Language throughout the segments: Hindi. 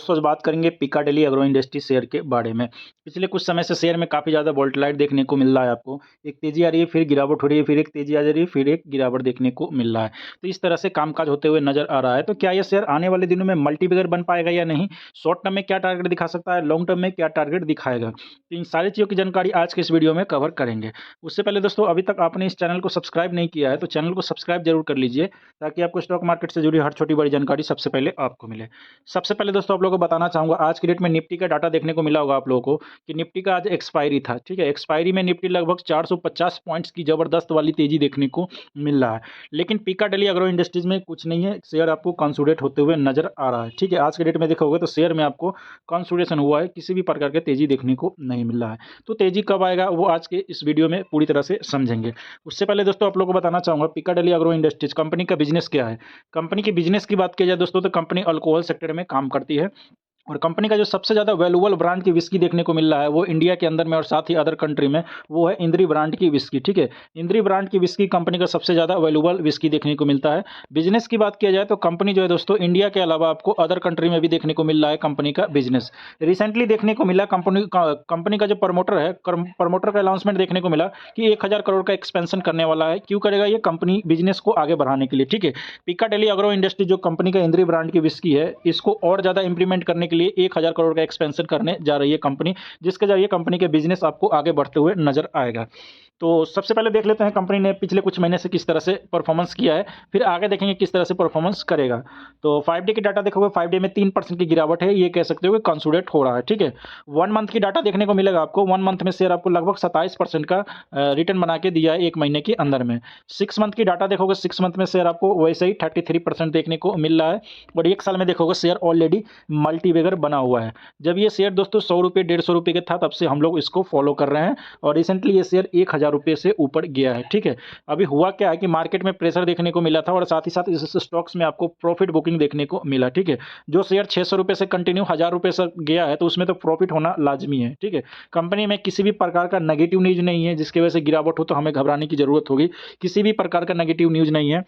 दोस्तों आज बात करेंगे पिकाडेली एग्रो इंडस्ट्री शेयर के बारे में। पिछले कुछ समय से शेयर में काफ़ी ज़्यादा वोलेटाइल देखने को मिल रहा है आपको। एक तेज़ी आ रही है, फिर गिरावट हो रही है, फिर एक तेज़ी आ जा रही है, फिर एक गिरावट देखने को मिल रहा है। तो इस तरह से कामकाज होते हुए नज़र आ रहा है। तो क्या ये शेयर आने वाले दिनों में मल्टीबैगर बन पाएगा या नहीं? शॉर्ट टर्म में क्या टारगेट दिखा सकता है? लॉन्ग टर्म में क्या टारगेट दिखाएगा? तो इन सारी चीज़ों की जानकारी आज के इस वीडियो में कवर करेंगे। उससे पहले दोस्तों अभी तक आपने इस चैनल को सब्सक्राइब नहीं किया है तो चैनल को सब्सक्राइब जरूर कर लीजिए, ताकि आपको स्टॉक मार्केट से जुड़ी हर छोटी बड़ी जानकारी सबसे पहले आपको मिले। सबसे पहले दोस्तों आप लोगों को बताना चाहूँगा, आज की डेट में निफ्टी का डाटा देखने को मिला होगा आप लोगों को कि निफ्टी का आज एक्सपायरी था। ठीक है, एक्सपायरी में निफ्टी लगभग 450 पॉइंट्स की ज़बरदस्त वाली तेज़ी देखने को मिल रहा है। लेकिन पिकाडेली एग्रो इंडस्ट्रीज में कुछ नहीं है, शेयर आपको कंसोलिडेट होते हुए नजर आ रहा है। ठीक है, आज के डेट में देखोगे तो शेयर में आपको कंसोलिडेशन हुआ है, किसी भी प्रकार की तेज़ी देखने को नहीं मिल रहा है। तो तेज़ी कब आएगा वो आज के इस वीडियो में पूरी तरह से समझेंगे। उससे पहले दोस्तों आप लोगों को बताना चाहूँगा पिकाडेली एग्रो इंडस्ट्रीज कंपनी का बिजनेस क्या है। कंपनी के बिजनेस की बात की जाए दोस्तों तो कंपनी अल्कोहल सेक्टर में काम करती है, और कंपनी का जो सबसे ज़्यादा वैल्यूएबल ब्रांड की विस्की देखने को मिल रहा है वो इंडिया के अंदर में और साथ ही अदर कंट्री में वो है इंद्री ब्रांड की विस्की। ठीक है, इंद्री ब्रांड की विस्की कंपनी का सबसे ज़्यादा वैल्यूएबल विस्की देखने को मिलता है। बिजनेस की बात किया जाए तो कंपनी जो है दोस्तों इंडिया के अलावा आपको अदर कंट्री में भी देखने को मिल रहा है कंपनी का बिजनेस। रिसेंटली देखने को मिला कंपनी का जो प्रमोटर है, प्रमोटर का अनाउंसमेंट देखने को मिला कि 1000 करोड़ का एक्सपेंशन करने वाला है। क्यों करेगा ये? कंपनी बिजनेस को आगे बढ़ाने के लिए। ठीक है, पिकाडेली एग्रो इंडस्ट्री जो कंपनी का इंद्री ब्रांड की विस्की है, इसको और ज़्यादा इंप्लीमेंट करने के लिए 1000 करोड़ का एक्सपेंशन करने जा रही है कंपनी, जिसके जरिए कंपनी के बिजनेस आपको आगे बढ़ते हुए नजर आएगा। तो सबसे पहले देख लेते हैं कंपनी ने पिछले कुछ महीने से किस तरह से परफॉर्मेंस किया है, फिर आगे देखेंगे किस तरह से परफॉर्मेंस करेगा। तो 5 डे की डाटा देखोगे, 5 डे में 3% की गिरावट है, ये कह सकते हो कि कंसोलिडेट हो रहा है। ठीक है, 1 मंथ की डाटा देखने को मिलेगा आपको। 1 मंथ में शेयर आपको लगभग 27% का रिटर्न बना के दिया है एक महीने के अंदर में। 6 मंथ की डाटा देखोगे, 6 मंथ में शेयर आपको वैसे ही 33% देखने को मिल रहा है, और एक साल में देखोगे शेयर ऑलरेडी मल्टीबैगर बना हुआ है। जब ये शेयर दोस्तों 100 रुपये 150 रुपये के था तब से हम लोग इसको फॉलो कर रहे हैं, और रिसेंटली ये शेयर 1000 रुपये से ऊपर गया है। ठीक है, अभी हुआ क्या है कि मार्केट में प्रेशर देखने को मिला था, और साथ ही साथ इस स्टॉक्स में आपको प्रॉफिट बुकिंग देखने को मिला। ठीक है, जो शेयर 600 रुपये से कंटिन्यू 1000 रुपये से गया है तो उसमें तो प्रॉफिट होना लाजमी है। ठीक है, कंपनी में किसी भी प्रकार का नेगेटिव न्यूज नहीं है जिसकी वजह से गिरावट हो तो हमें घबराने की जरूरत होगी। किसी भी प्रकार का नेगेटिव न्यूज नहीं है।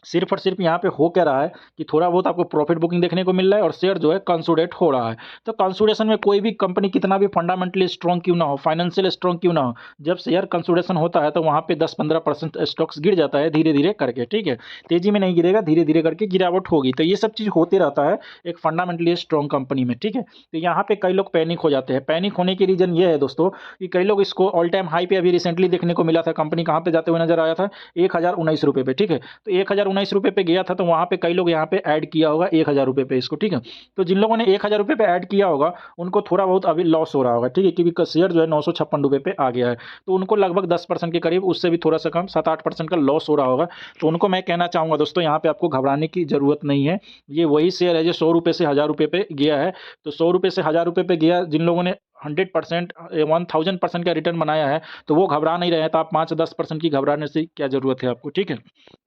सिर्फ और सिर्फ यहाँ पे हो क्या रहा है कि थोड़ा बहुत आपको प्रॉफिट बुकिंग देखने को मिल रहा है और शेयर जो है कंसोलिडेट हो रहा है। तो कंसोलिडेशन में कोई भी कंपनी कितना भी फंडामेंटली स्ट्रॉन्ग क्यों ना हो, फाइनेंशियल स्ट्रॉन्ग क्यों ना हो, जब शेयर कंसोलिडेशन होता है तो वहाँ पे 10-15% स्टॉक्स गिर जाता है धीरे धीरे करके। ठीक है, तेजी में नहीं गिरेगा, धीरे धीरे करके गिरावट होगी। तो ये सब चीज़ होते रहता है एक फंडामेंटली स्ट्रॉन्ग कंपनी में। ठीक है, तो यहाँ पे कई लोग पैनिक हो जाते हैं। पैनिक होने की रीजन ये है दोस्तों कि कई लोग इसको ऑल टाइम हाई पे अभी रिसेंटली देखने को मिला था। कंपनी कहाँ पे जाते हुए नजर आया था? 1019 रुपये पे। ठीक है, तो 1019 रुपये पे गया था, तो वहाँ पे कई लोग यहाँ पे ऐड किया होगा 1000 रुपये पे इसको। ठीक है, तो जिन लोगों ने 1000 रुपये पे ऐड किया होगा उनको थोड़ा बहुत अभी लॉस हो रहा होगा। ठीक है, क्योंकि शेयर जो है 956 रुपये पे आ गया है, तो उनको लगभग 10% के करीब, उससे भी थोड़ा सा कम 7-8% का लॉस हो रहा होगा। तो उनको मैं कहना चाहूँगा दोस्तों यहाँ पे आपको घबराने की जरूरत नहीं है। ये वही शेयर है जो 100 रुपये से 1000 रुपये पे गया है। तो 100 रुपये से 1000 रुपये पे गया, जिन लोगों ने 100% 1000% का रिटर्न बनाया है तो वो घबरा नहीं रहे हैं। तो आप 5-10% की घबराने से क्या जरूरत है आपको? ठीक है,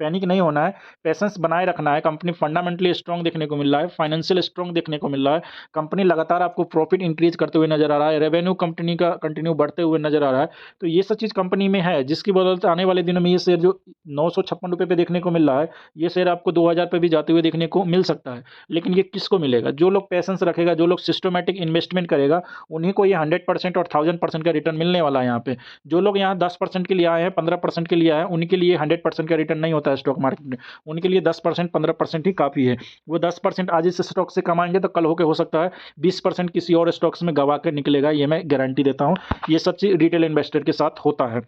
पैनिक नहीं होना है, पेशेंस बनाए रखना है। कंपनी फंडामेंटली स्ट्रॉन्ग देखने को मिल रहा है, फाइनेंशियल स्ट्रॉन्ग देखने को मिल रहा है। कंपनी लगातार आपको प्रॉफिट इंक्रीज करते हुए नजर आ रहा है, रेवेन्यू कंपनी का कंटिन्यू बढ़ते हुए नजर आ रहा है। तो ये सब चीज़ कंपनी में है, जिसकी बदौलत आने वाले दिनों में ये शेयर जो 956 रुपये पे देखने को मिल रहा है, ये शेयर आपको 2000 पे भी जाते हुए देखने को मिल सकता है। लेकिन ये किसको मिलेगा? जो लोग पेशेंस रखेगा, जो लोग सिस्टमेटिक इन्वेस्टमेंट करेगा, उन्हीं को ये 100% और 1000% का रिटर्न मिलने वाला है। यहाँ पे जो लोग यहाँ 10% के लिए आए हैं, 15% के लिए आए हैं, उनके लिए 100% का रिटर्न नहीं होता है स्टॉक मार्केट में। उनके लिए 10% 15% ही काफ़ी है। वो 10% आज इस स्टॉक से कमाएंगे तो कल होके हो सकता है 20% किसी और स्टॉक्स में गवा कर निकलेगा, ये मैं गारंटी देता हूँ। ये सब चीज़ रिटेल इन्वेस्टर के साथ होता है,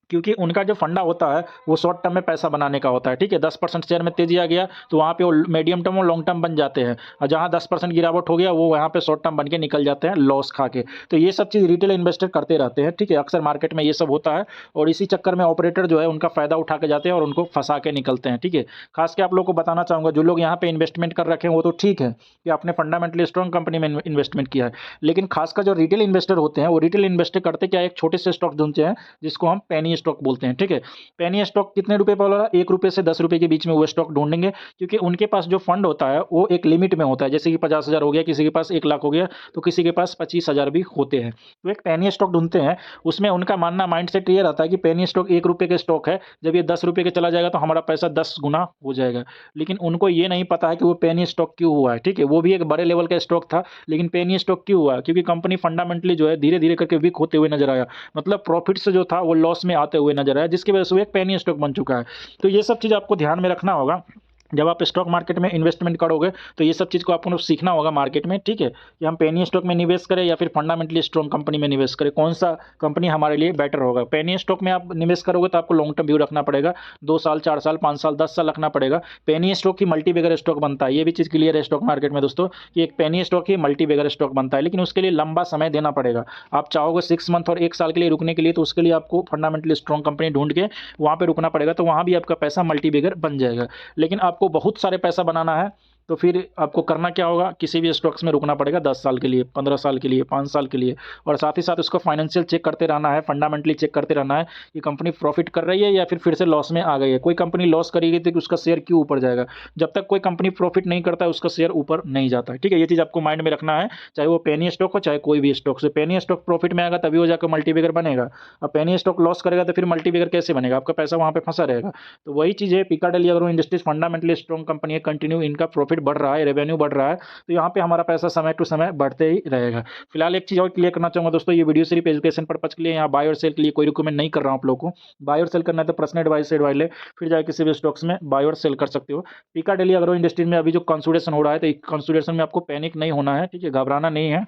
क्योंकि उनका जो फंडा होता है वो शॉर्ट टर्म में पैसा बनाने का होता है। ठीक है, 10% शेयर में तेजी आ गया तो वहाँ पे वो मीडियम टर्म और लॉन्ग टर्म बन जाते हैं, और जहाँ 10% गिरावट हो गया वो वहाँ पे शॉर्ट टर्म बन के निकल जाते हैं लॉस खा के। तो ये सब चीज़ रिटेल इन्वेस्टर करते रहते हैं। ठीक है, अक्सर मार्केट में ये सब होता है, और इसी चक्कर में ऑपरेटर जो है उनका फायदा उठा के जाते हैं और उनको फंसा के निकलते हैं। ठीक है, खास के आप लोग को बताना चाहूँगा, जो लोग यहाँ पे इन्वेस्टमेंट कर रखे हैं वो तो ठीक है कि आपने फंडामेंटली स्ट्रॉन्ग कंपनी में इन्वेस्टमेंट किया है, लेकिन खासकर जो रिटेल इन्वेस्टर होते हैं वो रिटेल इन्वेस्टर करते क्या, एक छोटे से स्टॉक ढूंढते हैं जिसको हम पेनी पेनी स्टॉक बोलते हैं, ठीक है। पेनी स्टॉक कितने रुपए पे वाला? 1 रुपए से 10 रुपए के बीच में वो स्टॉक ढूँढेंगे, क्योंकि उनके पास जो फंड होता है वो एक लिमिट में होता है। जैसे कि 50,000 हो गया, किसी के पास 1 लाख हो गया, तो किसी के पास 25,000 भी होते हैं। तो एक पेनी स्टॉक ढूँढते हैं, उसमें उनका मानना माइंडसेट ये रहता है कि पेनी स्टॉक 1 रुपए के स्टॉक है, जब ये 10 रुपए के चला जाएगा तो हमारा पैसा 10 गुना हो जाएगा। लेकिन उनको ये नहीं पता है कि वो पेनी स्टॉक क्यों हुआ है, ठीक है। वो भी एक बड़े लेवल का स्टॉक था, लेकिन पेनी स्टॉक क्यों हुआ? क्योंकि कंपनी फंडामेंटली जो है धीरे-धीरे करके वीक होते हुए नज़र आया। मतलब प्रॉफिट से जो था वो लॉस में आते हुए नज़र आया, जिसकी वजह से वो एक पेनी स्टॉक बन चुका है। तो ये सब चीज़ आपको ध्यान में रखना होगा। जब आप स्टॉक मार्केट में इन्वेस्टमेंट करोगे, तो ये सब चीज़ को आपको सीखना होगा मार्केट में, ठीक है? कि हम पेनी स्टॉक में निवेश करें या फिर फंडामेंटली स्ट्रॉन्ग कंपनी में निवेश करें, कौन-सा कंपनी हमारे लिए बेटर होगा। पेनी स्टॉक में आप निवेश करोगे तो आपको लॉन्ग टर्म व्यू रखना पड़ेगा, 2 साल, 4 साल, 5 साल, 10 साल रखना पड़ेगा। पेनी स्टॉक ही मल्टी बैगर स्टॉक बनता है, ये भी चीज़ क्लियर है स्टॉक मार्केट में दोस्तों, कि एक पेनी स्टॉक ही मल्टी बैगर स्टॉक बनता है, लेकिन उसके लिए लंबा समय देना पड़ेगा। आप चाहोगे 6 मंथ और 1 साल के लिए रुकने के लिए, तो उसके लिए आपको फंडामेंटली स्ट्रॉन्ग कंपनी ढूँढ के वहाँ पे रुकना पड़ेगा, तो वहाँ भी आपका पैसा मल्टी बैगर बन जाएगा। लेकिन आपको बहुत सारे पैसा बनाना है, तो फिर आपको करना क्या होगा? किसी भी स्टॉक्स में रुकना पड़ेगा 10 साल के लिए, 15 साल के लिए, 5 साल के लिए, और साथ ही साथ उसको फाइनेंशियल चेक करते रहना है, फंडामेंटली चेक करते रहना है कि कंपनी प्रॉफिट कर रही है या फिर से लॉस में आ गई है। कोई कंपनी लॉस करेगी तो उसका शेयर क्यों ऊपर जाएगा? जब तक कोई कंपनी प्रॉफिट नहीं करता है, उसका शेयर ऊपर नहीं जाता है, ठीक है। ये चीज़ आपको माइंड में रखना है, चाहे वो पेनी स्टॉक हो, चाहे कोई भी स्टॉक से। पेनी स्टॉक प्रॉफिट में आएगा तभी वो जाकर मल्टीबैगर बनेगा। अब पेनी स्टॉक लॉस करेगा तो फिर मल्टीबैगर कैसे बनेगा? आपका पैसा वहाँ पे फंसा रहेगा। तो वही चीज़ है, Piccadily agro industries fundamentally strong company है, कंटिन्यू इनका प्रॉफिट बढ़ रहा है, रेवेन्यू बढ़ रहा है, तो यहाँ पे हमारा पैसा समय टू समय बढ़ते ही रहेगा। फिलहाल एक चीज़ और क्लियर करना चाहूँगा दोस्तों, ये वीडियो सिर्फ एजुकेशन पर्पज के लिए, यहाँ बाय और सेल के लिए कोई रिकमेंड नहीं कर रहा हूँ आप लोगों को। बाय और सेल करना है तो पर्सनल एडवाइस से एडवाइस ले, फिर जाके किसी भी स्टॉक्स में बाय और सेल कर सकते हो। पिकाडेली एग्रो इंडस्ट्रीज में अभी जो कंसोलिडेशन हो रहा है, तो कंसोलिडेशन में आपको पैनिक नहीं होना है, ठीक है, घबराना नहीं है।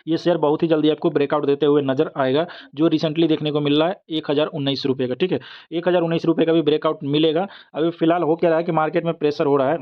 ये शेयर बहुत ही जल्दी आपको ब्रेकआउट देते हुए नजर आएगा, जो रिसेंटली देखने को मिल रहा है 1019 रुपये का, ठीक है। 1019 रुपये का भी ब्रेकआउट मिलेगा। अभी फिलहाल हो क्या रहा है कि मार्केट में प्रेशर हो रहा है।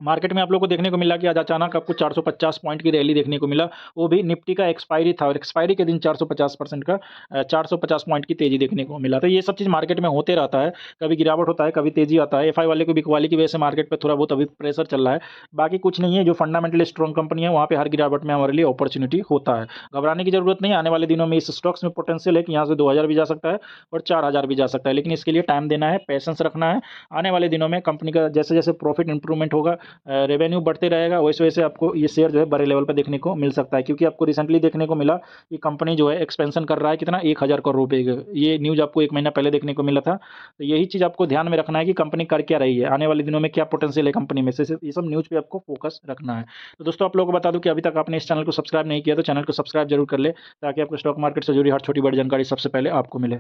मार्केट में आप लोगों को देखने को मिला कि आज अचानक आपको 450 पॉइंट की रैली देखने को मिला, वो भी निफ्टी का एक्सपायरी था, और एक्सपायरी के दिन 450% का 450 पॉइंट की तेजी देखने को मिला। तो ये सब चीज़ मार्केट में होते रहता है, कभी गिरावट होता है, कभी तेजी आता है। एफआई वाले को बिकवाली की वजह से मार्केट पे थोड़ा बहुत अभी प्रेशर चल रहा है, बाकी कुछ नहीं है। जो फंडामेंटली स्ट्रॉन्ग कंपनी है, वहाँ पे हर गिरावट में हमारे लिए अपॉर्चुनिटी होता है, घबराने की जरूरत नहीं है। आने वाले दिनों में इस स्टॉक्स में पोटेंशियल है कि यहाँ से 2000 भी जा सकता है और 4000 भी जा सकता है, लेकिन इसके लिए टाइम देना है, पैसेंस रखना है। आने वाले दिनों में कंपनी का जैसे जैसे प्रॉफिट इंप्रूवमेंट होगा, रेवेन्यू बढ़ते रहेगा, वैसे वैसे आपको ये शेयर जो है बड़े लेवल पर देखने को मिल सकता है। क्योंकि आपको रिसेंटली देखने को मिला कि कंपनी जो है एक्सपेंशन कर रहा है, कितना 1000 करोड़ रुपए का, ये न्यूज़ आपको 1 महीना पहले देखने को मिला था। तो यही चीज़ आपको ध्यान में रखना है कि कंपनी कर क्या रही है, आने वाले दिनों में क्या पोटेंशियल है कंपनी में से, ये सब न्यूज़ पे आपको फोकस रखना है। तो दोस्तों आप लोगों को बता दूं कि अभी तक आपने इस चैनल को सब्सक्राइब नहीं किया तो चैनल को सब्सक्राइब जरूर कर ले, ताकि आपको स्टॉक मार्केट से जुड़ी हर छोटी बड़ी जानकारी सबसे पहले आपको मिले।